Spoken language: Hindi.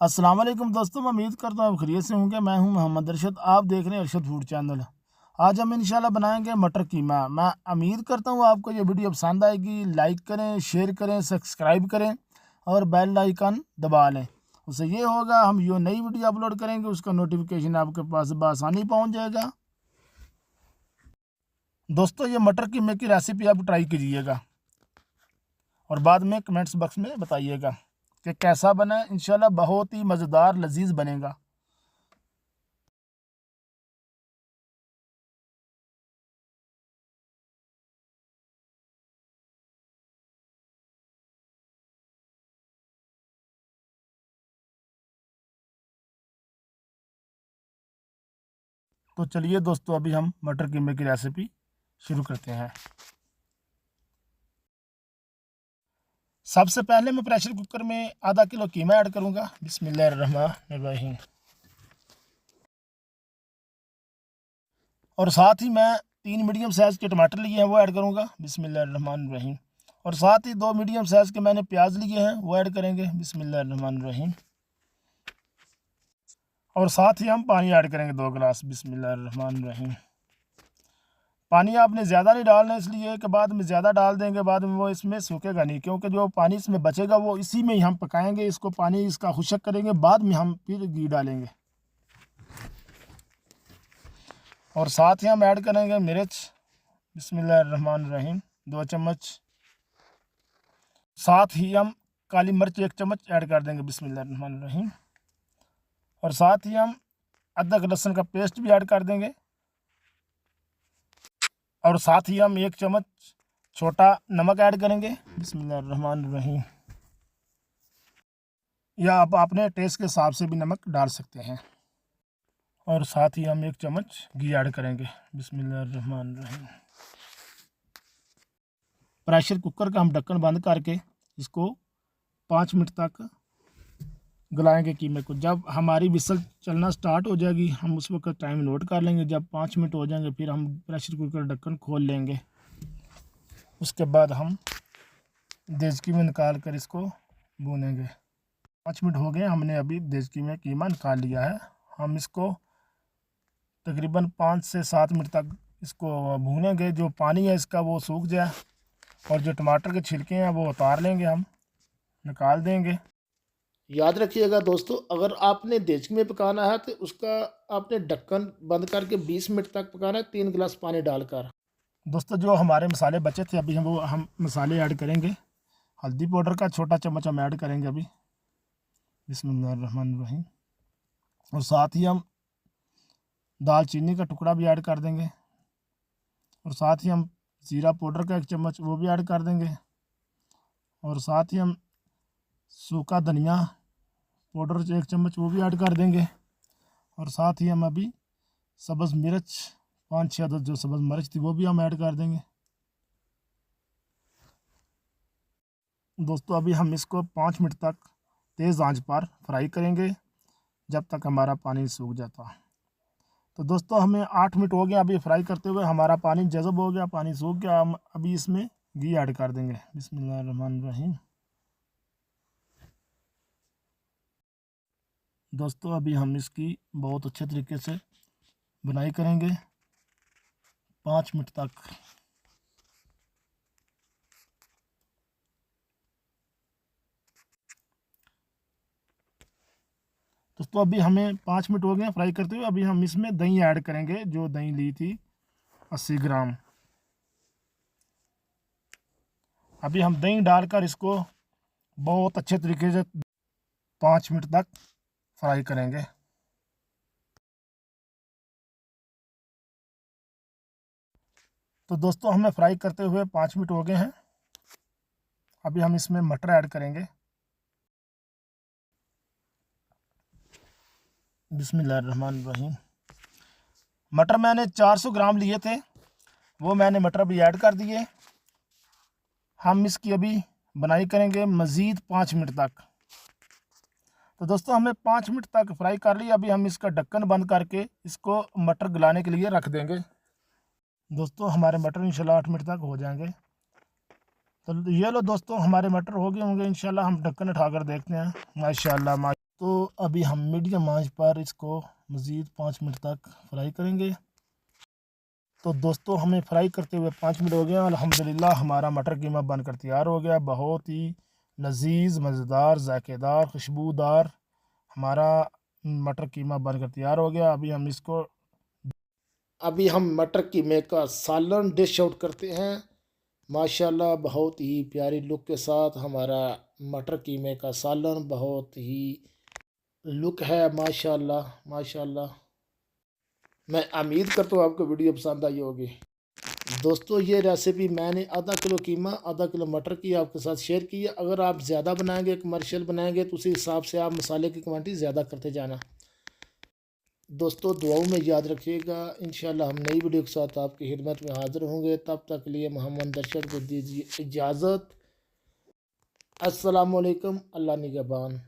अस्सलाम वालेकुम दोस्तों, मैं उम्मीद करता हूँ आप खैरियत से होंगे। मैं हूँ मोहम्मद अरशद, आप देख रहे हैं अरशद फूड चैनल। आज हम इंशाल्लाह बनाएंगे मटर कीमा। मैं उम्मीद करता हूँ आपको ये वीडियो पसंद आएगी। लाइक करें, शेयर करें, सब्सक्राइब करें और बेल आइकन दबा लें। उससे ये होगा हम जो नई वीडियो अपलोड करेंगे उसका नोटिफिकेशन आपके पास बआसानी पहुँच जाएगा। दोस्तों, ये मटर कीमे की रेसिपी आप ट्राई कीजिएगा और बाद में कमेंट्स बॉक्स में बताइएगा कि कैसा बना। इंशाल्लाह बहुत ही मज़ेदार लजीज बनेगा। तो चलिए दोस्तों, अभी हम मटर कीमे की रेसिपी शुरू करते हैं। सबसे पहले मैं प्रेशर कुकर में आधा किलो कीमा ऐड करूंगा। बिस्मिल्लाहिर्रहमानिर्रहीम। और साथ ही मैं 3 मीडियम साइज़ के टमाटर लिए हैं, वो ऐड करूंगा। बिस्मिल्लाहिर्रहमानिर्रहीम। और साथ ही 2 मीडियम साइज़ के मैंने प्याज लिए हैं, वो ऐड करेंगे। बिस्मिल्लाहिर्रहमानिर्रहीम। और साथ ही हम पानी ऐड करेंगे 2 गिलास। बिस्मिल्लाहिर्रहमानिर्रहीम। पानी आपने ज़्यादा नहीं डालना, इसलिए कि बाद में ज़्यादा डाल देंगे बाद में वो इसमें सूखेगा नहीं, क्योंकि जो पानी इसमें बचेगा वो इसी में ही हम पकाएंगे। इसको पानी इसका खुशक करेंगे, बाद में हम फिर घी डालेंगे। और साथ ही हम ऐड करेंगे मिर्च। बिस्मिल्लाहिर्रहमानिर्रहीम 2 चम्मच। साथ ही हम काली मिर्च 1 चम्मच ऐड कर देंगे। बिस्मिल्लाहिर्रहमानिर्रहीम। और साथ ही हम अदरक लहसुन का पेस्ट भी ऐड कर देंगे। और साथ ही हम 1 चम्मच छोटा नमक ऐड करेंगे। बिस्मिल्लाहिर्रहमानिर्रहीम। या आप अपने टेस्ट के हिसाब से भी नमक डाल सकते हैं। और साथ ही हम 1 चम्मच घी ऐड करेंगे। बिस्मिल्लाहिर्रहमानिर्रहीम। प्रेशर कुकर का हम ढक्कन बंद करके इसको 5 मिनट तक गलाएंगे कीमे को। जब हमारी विसल चलना स्टार्ट हो जाएगी हम उस वक्त टाइम नोट कर लेंगे। जब 5 मिनट हो जाएंगे फिर हम प्रेशर कुकर ढक्कन खोल लेंगे। उसके बाद हम देचकी में निकाल कर इसको भूनेंगे। 5 मिनट हो गए, हमने अभी देचकी में कीमा निकाल लिया है। हम इसको तकरीबन 5 से 7 मिनट तक इसको भूनेंगे। जो पानी है इसका वो सूख जाए और जो टमाटर के छिलके हैं वो उतार लेंगे, हम निकाल देंगे। याद रखिएगा दोस्तों, अगर आपने देचकी में पकाना है तो उसका आपने ढक्कन बंद करके 20 मिनट तक पकाना है, 3 गिलास पानी डालकर। दोस्तों, जो हमारे मसाले बचे थे अभी हम मसाले ऐड करेंगे। हल्दी पाउडर का छोटा चम्मच हम ऐड करेंगे अभी। बिस्मिल्लाहिर्रहमानिर्रहीम। और साथ ही हम दालचीनी का टुकड़ा भी ऐड कर देंगे। और साथ ही हम ज़ीरा पाउडर का 1 चम्मच वो भी ऐड कर देंगे। और साथ ही हम सूखा धनिया पाउडर 1 चम्मच वो भी ऐड कर देंगे। और साथ ही हम अभी सब्ज़ मिर्च 5-6 अदद जो सब्ज़ मिर्च थी वो भी हम ऐड कर देंगे। दोस्तों, अभी हम इसको 5 मिनट तक तेज़ आंच पर फ्राई करेंगे जब तक हमारा पानी सूख जाता। तो दोस्तों, हमें 8 मिनट हो गया अभी फ्राई करते हुए। हमारा पानी जज़ब हो गया, पानी सूख गया। हम अभी इसमें घी ऐड कर देंगे। बिस्मिल्लाहिर्रहमानिर्रहीम। दोस्तों, अभी हम इसकी बहुत अच्छे तरीके से बुनाई करेंगे 5 मिनट तक। दोस्तों, अभी हमें 5 मिनट हो गए फ्राई करते हुए। अभी हम इसमें दही ऐड करेंगे। जो दही ली थी 80 ग्राम। अभी हम दही डालकर इसको बहुत अच्छे तरीके से 5 मिनट तक फ्राई करेंगे। तो दोस्तों, हमें फ्राई करते हुए 5 मिनट हो गए हैं। अभी हम इसमें मटर ऐड करेंगे। बिस्मिल्लाहिर्रहमानिर्रहीम। मटर मैंने 400 ग्राम लिए थे, वो मैंने मटर भी ऐड कर दिए। हम इसकी अभी बनाई करेंगे मज़ीद 5 मिनट तक। तो दोस्तों, हमने 5 मिनट तक फ्राई कर लिया। अभी हम इसका ढक्कन बंद करके इसको मटर गलाने के लिए रख देंगे। दोस्तों, हमारे मटर इंशाल्लाह 8 मिनट तक हो जाएंगे। तो ये लो दोस्तों, हमारे मटर हो गए होंगे इंशाल्लाह। हम ढक्कन उठाकर देखते हैं। माशाल्लाह। दोस्तों अभी हम मीडियम आंच पर इसको मज़ीद 5 मिनट तक फ्राई करेंगे। तो दोस्तों हमें फ्राई करते हुए 5 मिनट हो गए। अल्हम्दुलिल्लाह हमारा मटर कीमा बनकर तैयार हो गया। बहुत ही लजीज, मज़ेदार, जायकेदार, खुशबूदार हमारा मटर कीमा बनकर तैयार हो गया। अभी हम मटर कीमे का सालन डिश आउट करते हैं। माशाल्लाह बहुत ही प्यारी लुक के साथ हमारा मटर कीमे का सालन बहुत ही लुक है। माशाल्लाह माशाल्लाह। मैं उम्मीद करता हूँ आपको वीडियो पसंद आई होगी। दोस्तों ये रेसिपी मैंने आधा किलो कीमा आधा किलो मटर की आपके साथ शेयर की है। अगर आप ज़्यादा बनाएंगे, कमर्शियल बनाएंगे, तो उसी हिसाब से आप मसाले की क्वांटिटी ज़्यादा करते जाना। दोस्तों दुआओं में याद रखिएगा। इंशाल्लाह हम नई वीडियो के साथ आपकी खिदमत में हाज़िर होंगे। तब तक के लिए मोहम्मद दर्शद को दीजिए इजाज़त। अस्सलामु अलैकुम। अल्लाह निगहबान।